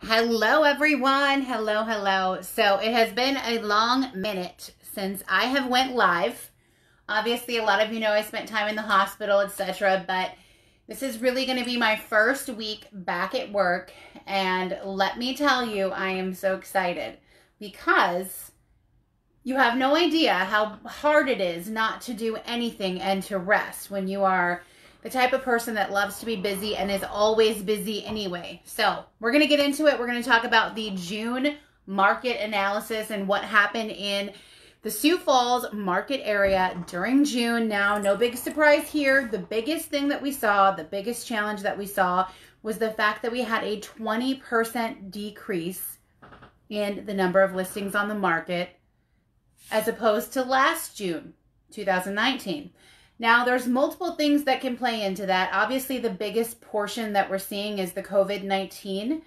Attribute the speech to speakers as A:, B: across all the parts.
A: Hello everyone. Hello. So it has been a long minute since I have went live. Obviously a lot of you know I spent time in the hospital, etc. But this is really going to be my first week back at work, and let me tell you, I am so excited because you have no idea how hard it is not to do anything and to rest when you are the type of person that loves to be busy and is always busy anyway. So we're going to get into it. We're going to talk about the June market analysis and what happened in the Sioux Falls market area during June. Now, no big surprise here. The biggest thing that we saw, the biggest challenge that we saw was the fact that we had a 20% decrease in the number of listings on the market as opposed to last June, 2019. Now, there's multiple things that can play into that. Obviously, the biggest portion that we're seeing is the COVID-19.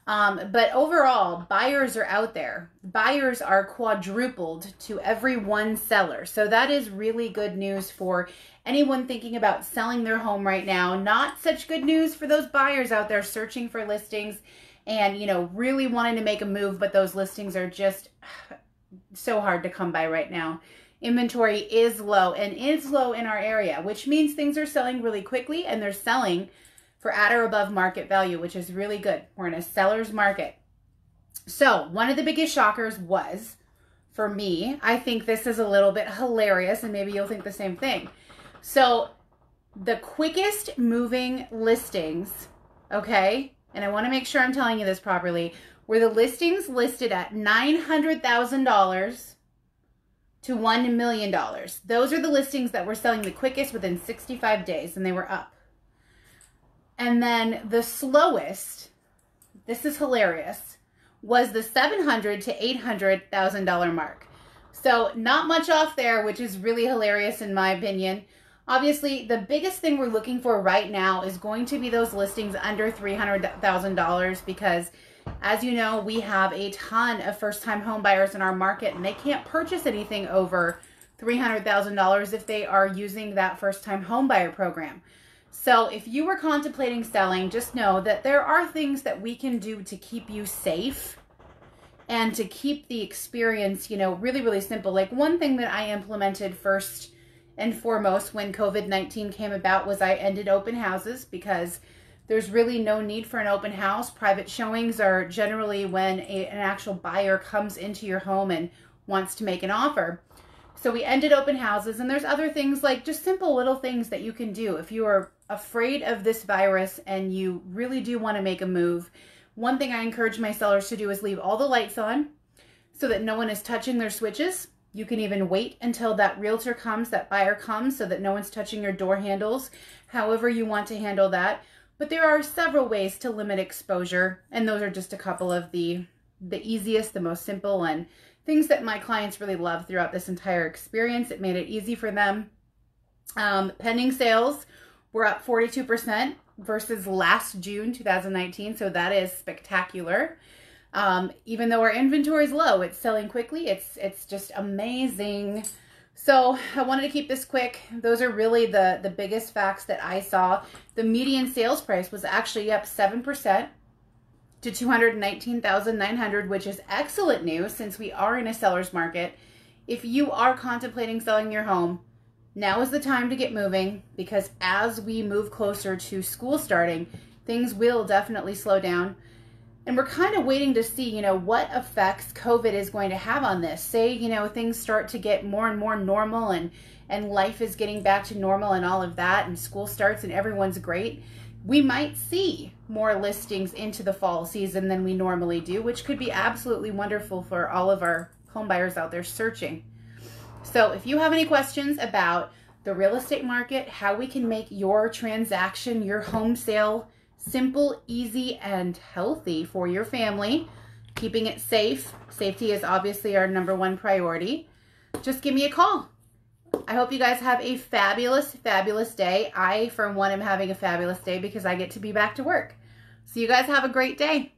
A: But overall, buyers are out there. Buyers are quadrupled to every one seller. So that is really good news for anyone thinking about selling their home right now. Not such good news for those buyers out there searching for listings and, you know, really wanting to make a move, but those listings are just so hard to come by right now. Inventory is low and is low in our area, which means things are selling really quickly and they're selling for at or above market value, which is really good. We're in a seller's market. So one of the biggest shockers was, for me, I think this is a little bit hilarious and maybe you'll think the same thing. So the quickest moving listings, okay, and I want to make sure I'm telling you this properly, were the listings listed at $900,000 to $1 million. Those are the listings that were selling the quickest within 65 days, and they were up. And then the slowest, this is hilarious, was the $700,000 to $800,000 mark. So not much off there, which is really hilarious in my opinion. Obviously, the biggest thing we're looking for right now is going to be those listings under $300,000 because, as you know, we have a ton of first-time home buyers in our market and they can't purchase anything over $300,000 if they are using that first-time home buyer program. So if you were contemplating selling, just know that there are things that we can do to keep you safe and to keep the experience, you know, really, really simple. Like one thing that I implemented first and foremost when COVID-19 came about was I ended open houses because there's really no need for an open house. Private showings are generally when an actual buyer comes into your home and wants to make an offer. So we ended open houses, and there's other things like just simple little things that you can do. If you are afraid of this virus and you really do want to make a move, one thing I encourage my sellers to do is leave all the lights on so that no one is touching their switches. You can even wait until that realtor comes, that buyer comes, so that no one's touching your door handles, however you want to handle that. But there are several ways to limit exposure, and those are just a couple of the easiest, the most simple, and things that my clients really love throughout this entire experience. It made it easy for them. Pending sales were up 42% versus last June 2019, so that is spectacular. Even though our inventory is low, it's selling quickly. It's just amazing. So I wanted to keep this quick. Those are really the biggest facts that I saw. The median sales price was actually up 7% to $219,900, which is excellent news since we are in a seller's market. If you are contemplating selling your home, now is the time to get moving because as we move closer to school starting, things will definitely slow down. And we're kind of waiting to see, you know, what effects COVID is going to have on this. Say, you know, things start to get more and more normal and life is getting back to normal and all of that, and school starts and everyone's great. We might see more listings into the fall season than we normally do, which could be absolutely wonderful for all of our home buyers out there searching. So if you have any questions about the real estate market, how we can make your transaction, your home sale, simple, easy, and healthy for your family, keeping it safe. Safety is obviously our #1 priority. Just give me a call. I hope you guys have a fabulous, fabulous day. I, for one, am having a fabulous day because I get to be back to work. So you guys have a great day.